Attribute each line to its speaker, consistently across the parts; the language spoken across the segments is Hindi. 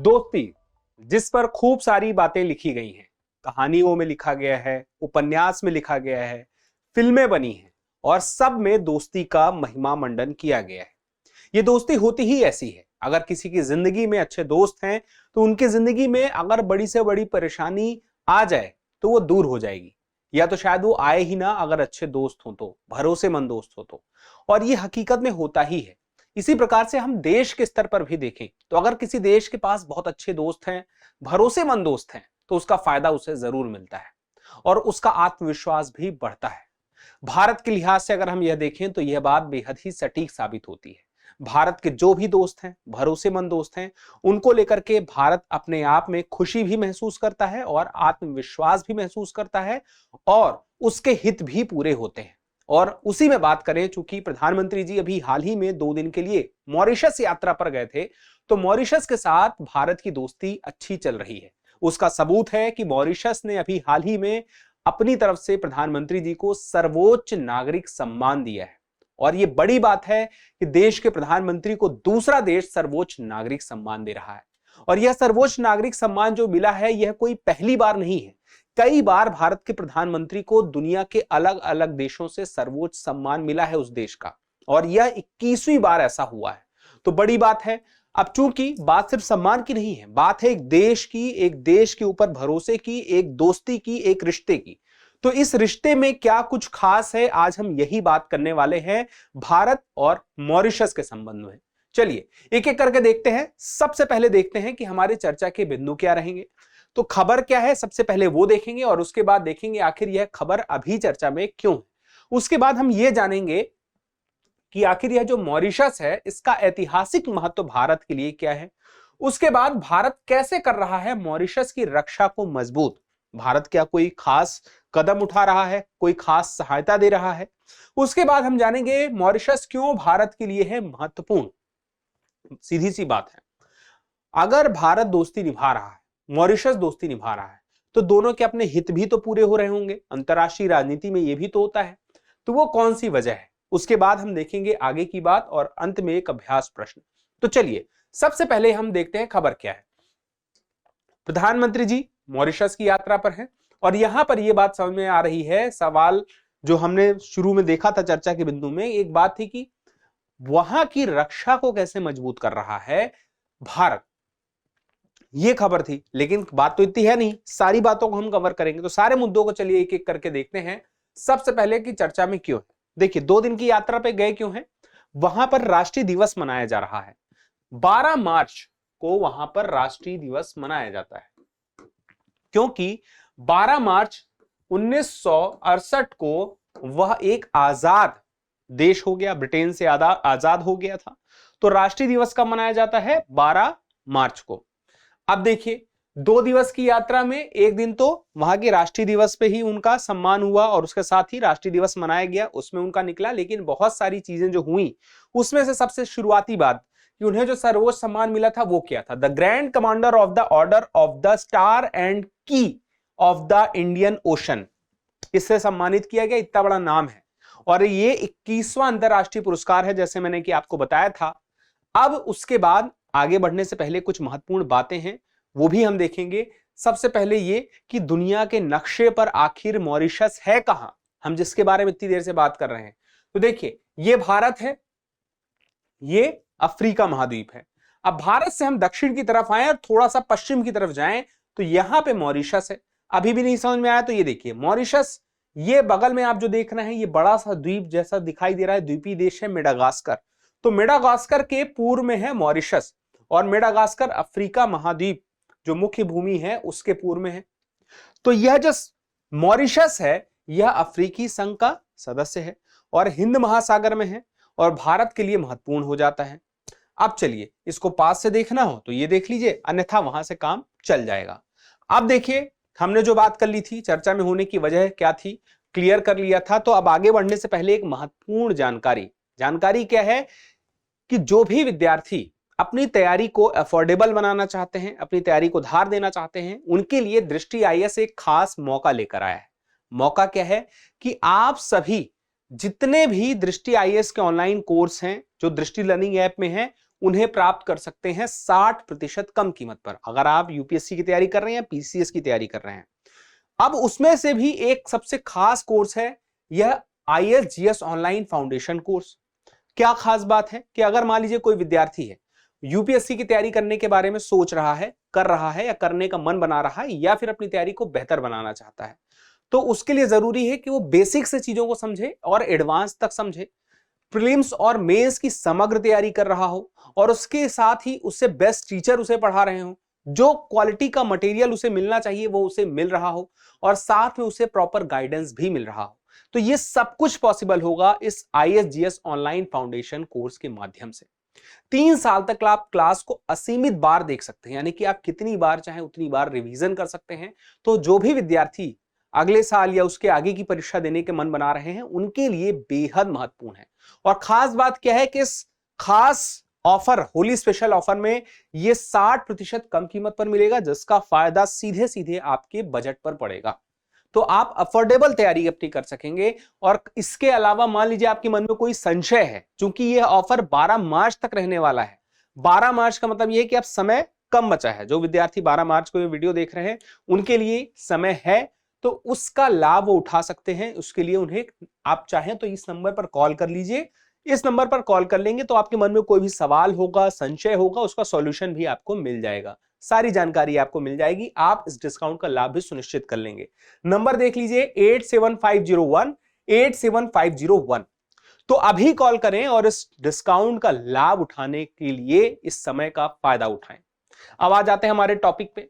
Speaker 1: दोस्ती, जिस पर खूब सारी बातें लिखी गई हैं, कहानियों में लिखा गया है, उपन्यास में लिखा गया है, फिल्में बनी हैं और सब में दोस्ती का महिमा मंडन किया गया है। ये दोस्ती होती ही ऐसी है। अगर किसी की जिंदगी में अच्छे दोस्त हैं तो उनकी जिंदगी में अगर बड़ी से बड़ी परेशानी आ जाए तो वो दूर हो जाएगी, या तो शायद वो आए ही ना अगर अच्छे दोस्त हो तो, भरोसेमंद दोस्त हो तो। और ये हकीकत में होता ही है। इसी प्रकार से हम देश के स्तर पर भी देखें तो अगर किसी देश के पास बहुत अच्छे दोस्त हैं, भरोसेमंद दोस्त हैं, तो उसका फायदा उसे जरूर मिलता है और उसका आत्मविश्वास भी बढ़ता है। भारत के लिहाज से अगर हम यह देखें तो यह बात बेहद ही सटीक साबित होती है। भारत के जो भी दोस्त हैं, भरोसेमंद दोस्त हैं, उनको लेकर के भारत अपने आप में खुशी भी महसूस करता है और आत्मविश्वास भी महसूस करता है और उसके हित भी पूरे होते हैं। और उसी में बात करें, चूंकि प्रधानमंत्री जी अभी हाल ही में 2 दिन के लिए मॉरिशस यात्रा पर गए थे, तो मॉरिशस के साथ भारत की दोस्ती अच्छी चल रही है। उसका सबूत है कि मॉरिशस ने अभी हाल ही में अपनी तरफ से प्रधानमंत्री जी को सर्वोच्च नागरिक सम्मान दिया है। और यह बड़ी बात है कि देश के प्रधानमंत्री को दूसरा देश सर्वोच्च नागरिक सम्मान दे रहा है। और यह सर्वोच्च नागरिक सम्मान जो मिला है, यह कोई पहली बार नहीं है। कई बार भारत के प्रधानमंत्री को दुनिया के अलग अलग देशों से सर्वोच्च सम्मान मिला है उस देश का, और यह 21वीं बार ऐसा हुआ है। तो बड़ी बात है। अब चूंकि बात सिर्फ सम्मान की नहीं है, बात है एक देश के ऊपर भरोसे की, एक दोस्ती की, एक रिश्ते की। तो इस रिश्ते में क्या कुछ खास है, आज हम यही बात करने वाले हैं भारत और मॉरिशस के संबंध में। चलिए एक एक करके देखते हैं। सबसे पहले देखते हैं कि हमारे चर्चा के बिंदु क्या रहेंगे। तो खबर क्या है, सबसे पहले वो देखेंगे और उसके बाद देखेंगे आखिर यह खबर अभी चर्चा में क्यों है। उसके बाद हम ये जानेंगे कि आखिर यह जो मॉरिशस है, इसका ऐतिहासिक महत्व भारत के लिए क्या है। उसके बाद भारत कैसे कर रहा है मॉरिशस की रक्षा को मजबूत। भारत क्या कोई खास कदम उठा रहा है, कोई खास सहायता दे रहा है। उसके बाद हम जानेंगे मॉरिशस क्यों भारत के लिए है महत्वपूर्ण। सीधी सी बात है, अगर भारत दोस्ती निभा रहा है, मॉरिशस दोस्ती निभा रहा है, तो दोनों के अपने हित भी तो पूरे हो रहे होंगे। अंतरराष्ट्रीय राजनीति में यह भी तो होता है। तो वो कौन सी वजह है, उसके बाद हम देखेंगे आगे की बात और अंत में एक अभ्यास प्रश्न। तो चलिए सबसे पहले हम देखते हैं खबर क्या है। प्रधानमंत्री जी मॉरिशस की यात्रा पर हैं और यहां पर यह बात समझ में आ रही है। सवाल जो हमने शुरू में देखा था चर्चा के बिंदु में, एक बात थी कि वहां की रक्षा को कैसे मजबूत कर रहा है भारत, ये खबर थी। लेकिन बात तो इतनी है नहीं, सारी बातों को हम कवर करेंगे। तो सारे मुद्दों को चलिए एक एक करके देखते हैं। सबसे पहले की चर्चा में क्यों है। देखिए 2 दिन की यात्रा पे गए क्यों है। वहां पर राष्ट्रीय दिवस मनाया जा रहा है। 12 मार्च को वहां पर राष्ट्रीय दिवस मनाया जाता है, क्योंकि 12 मार्च 1968 को वह एक आजाद देश हो गया, ब्रिटेन से आजाद हो गया था। तो राष्ट्रीय दिवस कब मनाया जाता है, 12 मार्च को। अब देखिए 2 दिवस की यात्रा में एक दिन तो वहां के राष्ट्रीय दिवस पे ही उनका सम्मान हुआ और उसके साथ ही राष्ट्रीय दिवस मनाया गया, उसमें उनका निकला। लेकिन बहुत सारी चीजें जो हुई, उसमें से सबसे शुरुआती बात कि उन्हें जो सर्वोच्च सम्मान मिला था वो क्या था, the grand commander of the order of the star and की ऑफ द इंडियन ओशन। इससे सम्मानित किया गया, इतना बड़ा नाम है। और ये 21वां अंतरराष्ट्रीय पुरस्कार है, जैसे मैंने कि आपको बताया था। अब उसके बाद आगे बढ़ने से पहले कुछ महत्वपूर्ण बातें हैं, वो भी हम देखेंगे। सबसे पहले ये कि दुनिया के नक्शे पर आखिर मॉरिशस है कहां, हम जिसके बारे में इतनी देर से बात कर रहे हैं। तो देखिए ये भारत है, ये अफ्रीका महाद्वीप है। अब भारत से हम दक्षिण की तरफ आए और थोड़ा सा पश्चिम की तरफ जाएं तो यहां पे मॉरिशस है। अभी भी नहीं समझ में आया तो ये देखिए मॉरिशस, ये बगल में आप जो देख रहे हैं ये बड़ा सा द्वीप जैसा दिखाई दे रहा है, द्वीपीय देश है मेडागास्कर। तो मेडागास्कर के पूर्व में है मॉरिशस और मेडागास्कर अफ्रीका महाद्वीप जो मुख्य भूमि है उसके पूर्व में है। तो यह जो मॉरिशस है यह अफ्रीकी संघ का सदस्य है और हिंद महासागर में है और भारत के लिए महत्वपूर्ण हो जाता है। अब चलिए इसको पास से देखना हो तो ये देख लीजिए, अन्यथा वहां से काम चल जाएगा। अब देखिए हमने जो बात कर ली थी, चर्चा में होने की वजह क्या थी, क्लियर कर लिया था। तो अब आगे बढ़ने से पहले एक महत्वपूर्ण जानकारी क्या है कि जो भी विद्यार्थी अपनी तैयारी को अफोर्डेबल बनाना चाहते हैं, अपनी तैयारी को धार देना चाहते हैं, उनके लिए दृष्टि आईएएस एक खास मौका लेकर आया है। मौका क्या है कि आप सभी जितने भी दृष्टि आईएएस के ऑनलाइन कोर्स हैं जो दृष्टि लर्निंग ऐप में हैं, उन्हें प्राप्त कर सकते हैं 60% कम कीमत पर, अगर आप यूपीएससी की तैयारी कर रहे हैं या पीसीएस की तैयारी कर रहे हैं। अब उसमें से भी एक सबसे खास कोर्स है यह आईएसजीएस ऑनलाइन फाउंडेशन कोर्स। क्या खास बात है कि अगर मान लीजिए कोई विद्यार्थी है, यूपीएससी की तैयारी करने के बारे में सोच रहा है, कर रहा है या करने का मन बना रहा है, या फिर अपनी तैयारी को बेहतर बनाना चाहता है, तो उसके लिए जरूरी है कि वो बेसिक से चीजों को समझे और एडवांस तक समझे, प्रीलिम्स और मेंस की समग्र तैयारी कर रहा हो, और उसके साथ ही उससे बेस्ट टीचर उसे पढ़ा रहे हो, जो क्वालिटी का मटेरियल उसे मिलना चाहिए वो उसे मिल रहा हो, और साथ में उसे प्रॉपर गाइडेंस भी मिल रहा हो। तो ये सब कुछ पॉसिबल होगा इस आईएसजीएस ऑनलाइन फाउंडेशन कोर्स के माध्यम से। 3 साल तक आप क्लास को असीमित बार देख सकते हैं, यानी कि आप कितनी बार चाहें उतनी बार रिवीजन कर सकते हैं। तो जो भी विद्यार्थी अगले साल या उसके आगे की परीक्षा देने के मन बना रहे हैं, उनके लिए बेहद महत्वपूर्ण है। और खास बात क्या है कि इस खास ऑफर, होली स्पेशल ऑफर में ये 60% कम कीमत पर मिलेगा, जिसका फायदा सीधे सीधे आपके बजट पर पड़ेगा। तो आप अफोर्डेबल तैयारी अपनी कर सकेंगे। और इसके अलावा मान लीजिए आपके मन में कोई संशय है, क्योंकि यह ऑफर 12 मार्च तक रहने वाला है। 12 मार्च का मतलब यह है कि अब समय कम बचा है। जो विद्यार्थी 12 मार्च को ये वीडियो देख रहे हैं उनके लिए समय है, तो उसका लाभ वो उठा सकते हैं। उसके लिए उन्हें आप चाहें तो इस नंबर पर कॉल कर लीजिए। इस नंबर पर कॉल कर लेंगे तो आपके मन में कोई भी सवाल होगा, संशय होगा, उसका सॉल्यूशन भी आपको मिल जाएगा, सारी जानकारी आपको मिल जाएगी। आप इस डिस्काउंट का लाभ भी सुनिश्चित कर लेंगे। नंबर देख लीजिए 8750187501। तो अभी कॉल करें और इस डिस्काउंट का लाभ उठाने के लिए इस समय का फायदा उठाएं। अब आ जाते हैं हमारे टॉपिक पे।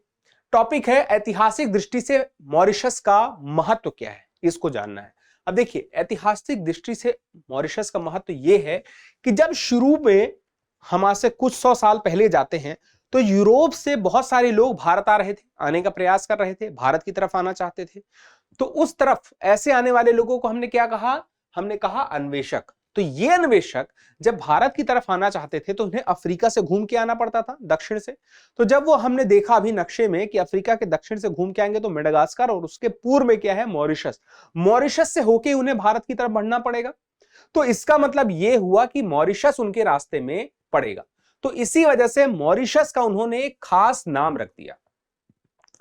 Speaker 1: टॉपिक है ऐतिहासिक दृष्टि से मॉरिशस का महत्व क्या है, इसको जानना है। अब देखिए, ऐतिहासिक दृष्टि से मॉरिशस का महत्व यह है कि जब शुरू में हम से कुछ 100 साल पहले जाते हैं तो यूरोप से बहुत सारे लोग भारत आ रहे थे, आने का प्रयास कर रहे थे, भारत की तरफ आना चाहते थे। तो उस तरफ ऐसे आने वाले लोगों को हमने क्या कहा? हमने कहा अन्वेषक। तो ये अन्वेषक जब भारत की तरफ आना चाहते थे तो उन्हें अफ्रीका से घूम के आना पड़ता था, दक्षिण से। तो जब वो हमने देखा अभी नक्शे में कि अफ्रीका के दक्षिण से घूम के आएंगे तो मेडागास्कर, और उसके पूर्व में क्या है? मॉरिशस। मॉरिशस से होके उन्हें भारत की तरफ बढ़ना पड़ेगा। तो इसका मतलब यह हुआ कि मॉरिशस उनके रास्ते में पड़ेगा। तो इसी वजह से मॉरिशस का उन्होंने एक खास नाम रख दिया।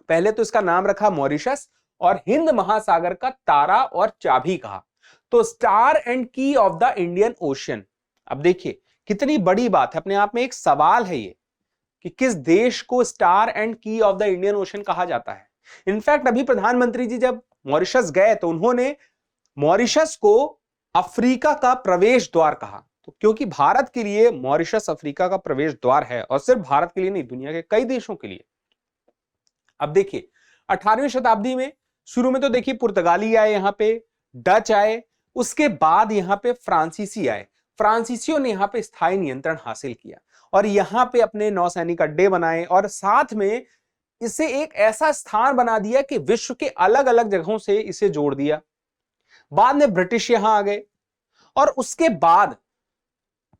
Speaker 1: पहले तो इसका नाम रखा मॉरिशस, और हिंद महासागर का तारा और चाबी कहा। तो स्टार एंड की ऑफ द इंडियन ओशियन। अब देखिए कितनी बड़ी बात है, अपने आप में एक सवाल है ये कि किस देश को स्टार एंड की ऑफ द इंडियन ओशियन कहा जाता है। इनफैक्ट अभी प्रधानमंत्री जी जब मॉरिशस गए तो उन्होंने मॉरिशस को अफ्रीका का प्रवेश द्वार कहा। तो क्योंकि भारत के लिए मॉरिशस अफ्रीका का प्रवेश द्वार है, और सिर्फ भारत के लिए नहीं, दुनिया के कई देशों के लिए। अब देखिए 18वीं शताब्दी में शुरू में तो देखिए पुर्तगाली आए, यहां पे डच आए, उसके बाद यहां पे फ्रांसीसी आए। फ्रांसीसियों ने यहां पे स्थायी नियंत्रण हासिल किया और यहां पे अपने नौसैनिक अड्डे बनाए, और साथ में इसे एक ऐसा स्थान बना दिया कि विश्व के अलग अलग जगहों से इसे जोड़ दिया। बाद में ब्रिटिश यहां आ गए, और उसके बाद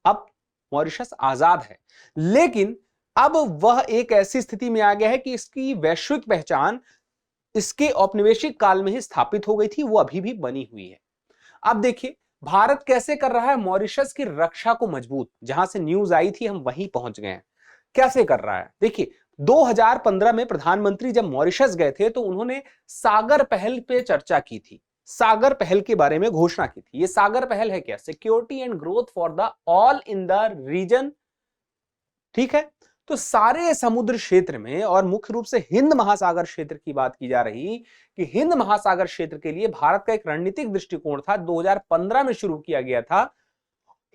Speaker 1: अब मॉरिशस आजाद है। लेकिन अब वह एक ऐसी स्थिति में आ गया है कि इसकी वैश्विक पहचान इसके औपनिवेशिक काल में ही स्थापित हो गई थी, वो अभी भी बनी हुई है। अब देखिए भारत कैसे कर रहा है मॉरिशस की रक्षा को मजबूत। जहां से न्यूज आई थी हम वहीं पहुंच गए हैं। कैसे कर रहा है देखिए, 2015 में प्रधानमंत्री जब मॉरिशस गए थे तो उन्होंने सागर पहल पे चर्चा की थी, सागर पहल के बारे में घोषणा की थी। ये सागर पहल है क्या? Security and growth for the all in the region. ठीक है, तो सारे समुद्र क्षेत्र में, और मुख्य रूप से हिंद महासागर क्षेत्र की बात की जा रही कि हिंद महासागर क्षेत्र के लिए भारत का एक रणनीतिक दृष्टिकोण था, 2015 में शुरू किया गया था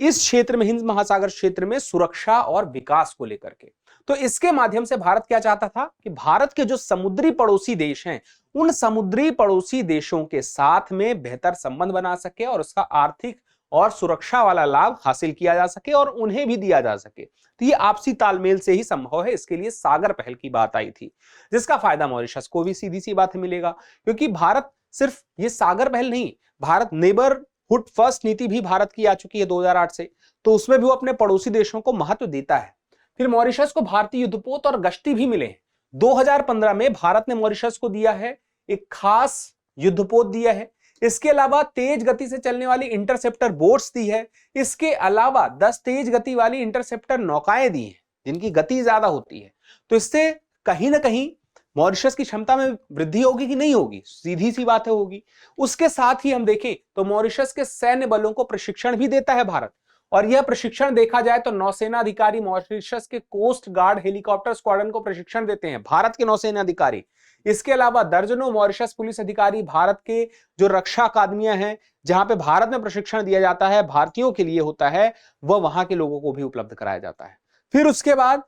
Speaker 1: इस क्षेत्र में, हिंद महासागर क्षेत्र में सुरक्षा और विकास को लेकर के। तो इसके माध्यम से भारत क्या चाहता था कि भारत के जो समुद्री पड़ोसी देश हैं उन समुद्री पड़ोसी देशों के साथ में बेहतर संबंध बना सके, और उसका आर्थिक और सुरक्षा वाला लाभ हासिल किया जा सके और उन्हें भी दिया जा सके। तो ये आपसी तालमेल से ही संभव है। इसके लिए सागर पहल की बात आई थी, जिसका फायदा मॉरिशस को भी सीधी सी बात मिलेगा, क्योंकि भारत सिर्फ ये सागर पहल नहीं, भारत नेबरहुड फर्स्ट नीति भी भारत की आ चुकी है 2008 से, तो उसमें भी वो अपने पड़ोसी देशों को महत्व देता है। फिर मॉरिशस को भारतीय युद्धपोत और गश्ती भी मिले हैं। 2015 में भारत ने मॉरिशस को दिया है एक खास युद्धपोत दिया है। इसके अलावा तेज गति से चलने वाली इंटरसेप्टर बोट्स दी है। इसके अलावा 10 तेज गति वाली इंटरसेप्टर नौकाएं दी हैं जिनकी गति ज्यादा होती है। तो इससे कहीं ना कहीं मॉरिशस की क्षमता में वृद्धि होगी कि नहीं होगी? सीधी सी बात है, होगी। उसके साथ ही हम देखें तो मॉरिशस के सैन्य बलों को प्रशिक्षण भी देता है भारत, और यह प्रशिक्षण देखा जाए तो नौसेना अधिकारी मॉरिशस के कोस्ट गार्ड हेलीकॉप्टर स्क्वाड्रन को प्रशिक्षण देते हैं, भारत के नौसेना अधिकारी। इसके अलावा दर्जनों मॉरिशस पुलिस अधिकारी भारत के जो रक्षा अकादमियां हैं जहां पे भारत में प्रशिक्षण दिया जाता है, भारतीयों के लिए होता है, वह वहां के लोगों को भी उपलब्ध कराया जाता है। फिर उसके बाद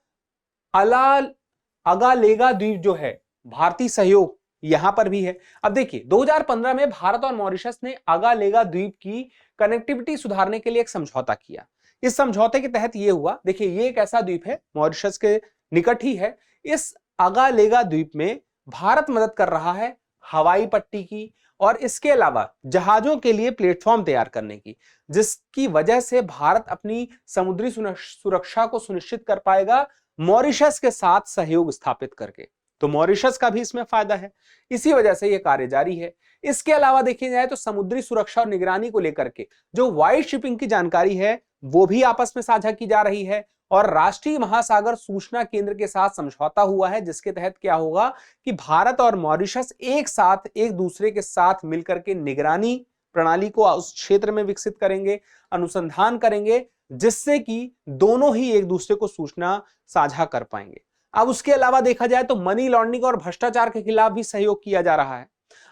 Speaker 1: अगालेगा द्वीप जो है, भारतीय सहयोग यहां पर भी है। अब देखिए 2015 में भारत और मॉरिशस ने अगालेगा द्वीप की कनेक्टिविटी सुधारने के लिए एक समझौता किया। इस समझौते के तहत यह हुआ, देखिए ये एक ऐसा द्वीप है मॉरिशस के निकट ही है। इस अगालेगा द्वीप में भारत मदद कर रहा है हवाई पट्टी की और इसके अलावा जहाजों के लिए प्लेटफॉर्म तैयार करने की, जिसकी वजह से भारत अपनी समुद्री सुरक्षा को सुनिश्चित कर पाएगा मॉरिशस के साथ सहयोग स्थापित करके। तो मॉरिशस का भी इसमें फायदा है, इसी वजह से यह कार्य जारी है। इसके अलावा देखी जाए तो समुद्री सुरक्षा और निगरानी को लेकर के जो वाइड शिपिंग की जानकारी है वो भी आपस में साझा की जा रही है, और राष्ट्रीय महासागर सूचना केंद्र के साथ समझौता हुआ है, जिसके तहत क्या होगा कि भारत और मॉरिशस एक साथ एक दूसरे के साथ मिलकर के निगरानी प्रणाली को उस क्षेत्र में विकसित करेंगे, अनुसंधान करेंगे, जिससे कि दोनों ही एक दूसरे को सूचना साझा कर पाएंगे। अब उसके अलावा देखा जाए तो मनी लॉन्ड्रिंग और भ्रष्टाचार के खिलाफ भी सहयोग किया जा रहा है।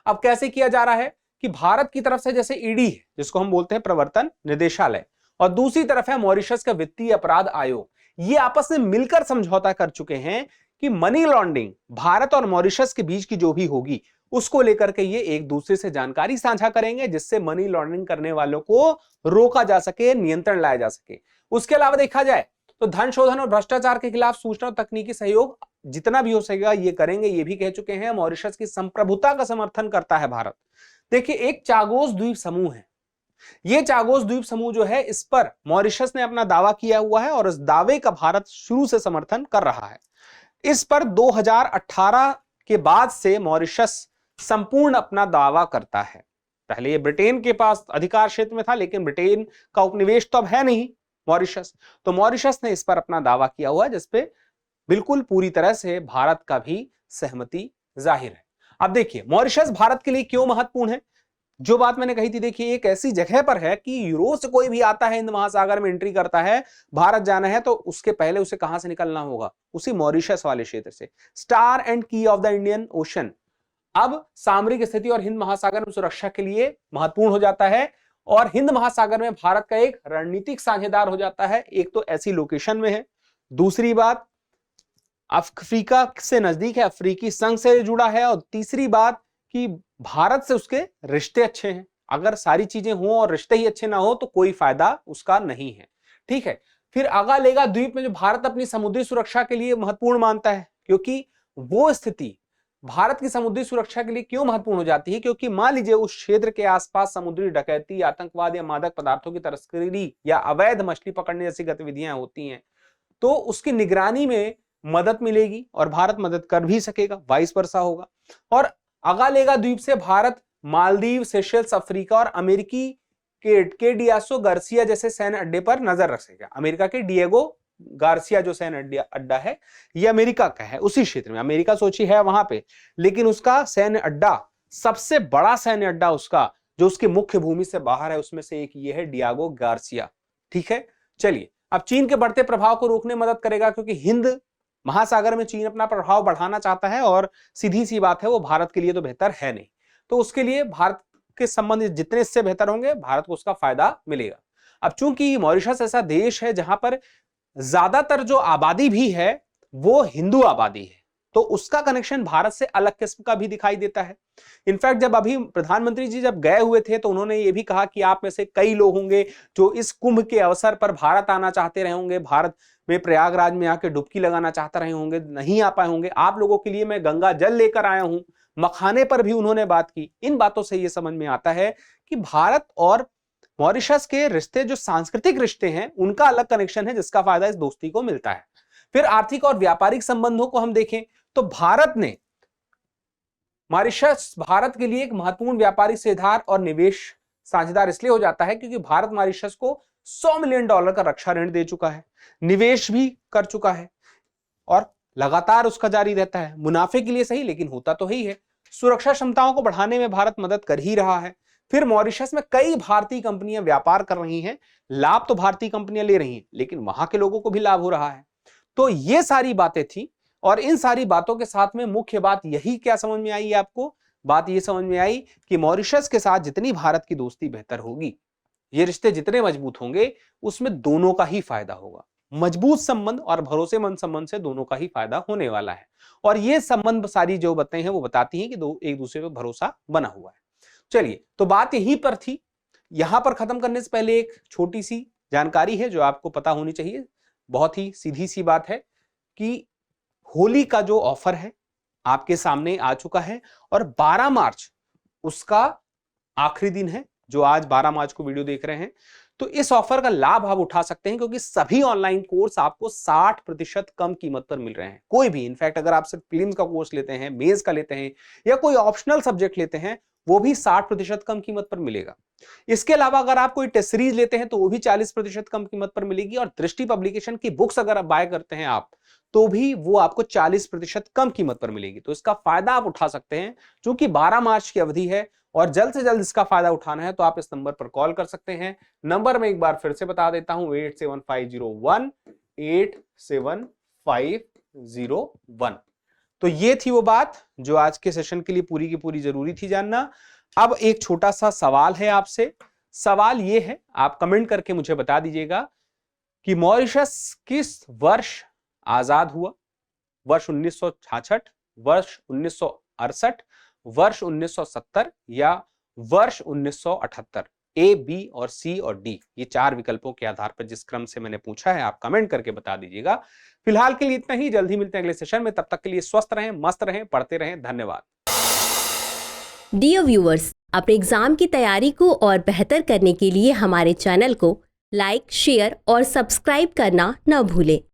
Speaker 1: अब कैसे किया जा रहा है कि भारत की तरफ से जैसे ईडी है, जिसको हम बोलते हैं प्रवर्तन निदेशालय, और दूसरी तरफ है मॉरिशस का वित्तीय अपराध आयोग, ये आपस में मिलकर समझौता कर चुके हैं कि मनी लॉन्ड्रिंग भारत और मॉरिशस के बीच की जो भी होगी उसको लेकर के ये एक दूसरे से जानकारी साझा करेंगे, जिससे मनी लॉन्ड्रिंग करने वालों को रोका जा सके, नियंत्रण लाया जा सके। उसके अलावा देखा जाए तो धन शोधन और भ्रष्टाचार के खिलाफ सूचना और तकनीकी सहयोग जितना भी हो सकेगा ये करेंगे, ये भी कह चुके हैं। मॉरिशस की संप्रभुता का समर्थन करता है भारत। देखिए एक चागोस द्वीप समूह है, ये चागोस द्वीप समूह जो है इस पर मॉरिशस ने अपना दावा किया हुआ है और इस दावे का भारत शुरू से समर्थन कर रहा है। इस पर 2018 के बाद से मॉरिशस संपूर्ण अपना दावा करता है। पहले ये ब्रिटेन के पास अधिकार क्षेत्र में था, लेकिन ब्रिटेन का उपनिवेश तो अब है नहीं मॉरिशस, तो मॉरिशस ने इस पर अपना दावा किया हुआ है, जिसपे बिल्कुल पूरी तरह से भारत का भी सहमति जाहिर है। अब देखिए मॉरिशस भारत के लिए क्यों महत्वपूर्ण है। जो बात मैंने कही थी, देखिए एक ऐसी जगह पर है कि यूरोप से कोई भी आता है, हिंद महासागर में एंट्री करता है, भारत जाना है, तो उसके पहले उसे कहां से निकलना होगा? उसी मॉरिशस वाले क्षेत्र से। स्टार एंड की ऑफ द इंडियन ओशन अब सामरिक स्थिति और हिंद महासागर में सुरक्षा के लिए महत्वपूर्ण हो जाता है, और हिंद महासागर में भारत का एक रणनीतिक साझेदार हो जाता है। एक तो ऐसी लोकेशन में है, दूसरी बात अफ्रीका से नजदीक है, अफ्रीकी संघ से जुड़ा है, और तीसरी बात कि भारत से उसके रिश्ते अच्छे हैं। अगर सारी चीजें हों और रिश्ते ही अच्छे ना हो तो कोई फायदा उसका नहीं है। ठीक है, फिर अगालेगा द्वीप में जो भारत अपनी समुद्री सुरक्षा के लिए महत्वपूर्ण मानता है, क्योंकि वो स्थिति भारत की समुद्री सुरक्षा के लिए क्यों महत्वपूर्ण हो जाती है? क्योंकि मान लीजिए उस क्षेत्र के आसपास समुद्री डकैती, आतंकवाद या मादक पदार्थों की तस्करी या अवैध मछली पकड़ने जैसी गतिविधियां होती हैं, तो उसकी निगरानी में मदद मिलेगी और भारत मदद कर भी सकेगा, वाइस वर्सा होगा। और अगालेगा द्वीप से भारत मालदीव, सेशल्स, अफ्रीका और अमेरिकी के डियासो गार्सिया जैसे सैन्य अड्डे पर नजर रखेगा। अमेरिका के डिएगो गार्सिया जो सैन्य अड्डा है ये अमेरिका का है, उसी क्षेत्र में। अमेरिका सोची है वहां पे, लेकिन उसका सैन्य अड्डा, सबसे बड़ा सैन्य अड्डा उसका जो उसकी मुख्य भूमि से बाहर है, उसमें से एक ये है डियागो गार्सिया। ठीक है, चलिए अब चीन के बढ़ते प्रभाव को रोकने में मदद करेगा, क्योंकि हिंद महासागर में चीन अपना प्रभाव बढ़ाना चाहता है, और सीधी सी बात है वो भारत के लिए तो बेहतर है नहीं। तो उसके लिए भारत के संबंध जितने इससे बेहतर होंगे, भारत को उसका फायदा मिलेगा। अब चूंकि मॉरिशस ऐसा देश है जहां पर ज्यादातर जो आबादी भी है वो हिंदू आबादी है, तो उसका कनेक्शन भारत से अलग किस्म का भी दिखाई देता है। इनफैक्ट जब अभी प्रधानमंत्री जी जब गए हुए थे तो उन्होंने ये भी कहा कि आप में से कई लोग होंगे जो इस कुंभ के अवसर पर भारत आना चाहते रहे होंगे, भारत में प्रयागराज में आके डुबकी लगाना चाहते रहे होंगे, नहीं आ पाए होंगे। आप लोगों के लिए मैं गंगा जल लेकर आया हूं, मखाने पर भी उन्होंने बात की। इन बातों से यह समझ में आता है कि भारत और मॉरिशस के रिश्ते जो सांस्कृतिक रिश्ते हैं उनका अलग कनेक्शन है, जिसका फायदा इस दोस्ती को मिलता है। फिर आर्थिक और व्यापारिक संबंधों को हम देखें तो भारत ने मॉरिशस भारत के लिए एक महत्वपूर्ण व्यापारिक साझेदार और निवेश साझेदार इसलिए हो जाता है क्योंकि भारत मॉरिशस को $100 मिलियन का रक्षा ऋण दे चुका है, निवेश भी कर चुका है और लगातार उसका जारी रहता है। मुनाफे के लिए सही, लेकिन होता तो ही है। सुरक्षा क्षमताओं को बढ़ाने में भारत मदद कर ही रहा है। फिर मॉरिशस में कई भारतीय कंपनियां व्यापार कर रही हैं, लाभ तो भारतीय कंपनियां ले रही हैं, लेकिन वहां के लोगों को भी लाभ हो रहा है। तो ये सारी बातें थी और इन सारी बातों के साथ में मुख्य बात यही क्या समझ में आई आपको? बात ये समझ में आई कि मॉरिशस के साथ जितनी भारत की दोस्ती बेहतर होगी, ये रिश्ते जितने मजबूत होंगे, उसमें दोनों का ही फायदा होगा। मजबूत संबंध और भरोसेमंद संबंध से दोनों का ही फायदा होने वाला है। और ये संबंध सारी जो बातें हैं वो बताती हैं कि एक दूसरे पर भरोसा बना हुआ है। चलिए, तो बात यहीं पर थी। यहां पर खत्म करने से पहले एक छोटी सी जानकारी है जो आपको पता होनी चाहिए। बहुत ही सीधी सी बात है कि होली का जो ऑफर है आपके सामने आ चुका है और 12 मार्च उसका आखिरी दिन है। जो आज 12 मार्च को वीडियो देख रहे हैं, तो इस ऑफर का लाभ आप उठा सकते हैं क्योंकि सभी ऑनलाइन कोर्स आपको 60% कम कीमत पर मिल रहे हैं। कोई भी, इनफैक्ट अगर आप सिर्फ प्रीलिम्स का कोर्स लेते हैं, मेंस का लेते हैं या कोई ऑप्शनल सब्जेक्ट लेते हैं, वो भी 60% कम कीमत पर मिलेगा। इसके अलावा अगर आप कोई टेस्ट सीरीज लेते हैं तो वो भी 40% कम कीमत पर मिलेगी और दृष्टि पब्लिकेशन की बुक्स अगर आप बाय करते हैं आप, तो भी वो आपको 40% कम कीमत पर मिलेगी। तो इसका फायदा आप उठा सकते हैं, क्योंकि 12 मार्च की अवधि है और जल्द से जल्द इसका फायदा उठाना है तो आप इस नंबर पर कॉल कर सकते हैं। नंबर मैं एक बार फिर से बता देता हूं, 8750187501। तो ये थी वो बात जो आज के सेशन के लिए पूरी की पूरी जरूरी थी जानना। अब एक छोटा सा सवाल है आपसे। सवाल ये है, आप कमेंट करके मुझे बता दीजिएगा कि मॉरिशस किस वर्ष आजाद हुआ? वर्ष 1966, वर्ष 1968, वर्ष 1970 या वर्ष 1978? ए, बी और सी और डी, ये 4 विकल्पों के आधार पर जिस क्रम से मैंने पूछा है आप कमेंट करके बता दीजिएगा। फिलहाल के लिए इतना ही, जल्द ही मिलते हैं अगले सेशन में। तब तक के लिए स्वस्थ रहें, मस्त रहें, पढ़ते रहें। धन्यवाद।
Speaker 2: डियर व्यूअर्स, अपने एग्जाम की तैयारी को और बेहतर करने के लिए हमारे चैनल को लाइक, शेयर और सब्सक्राइब करना न भूलें।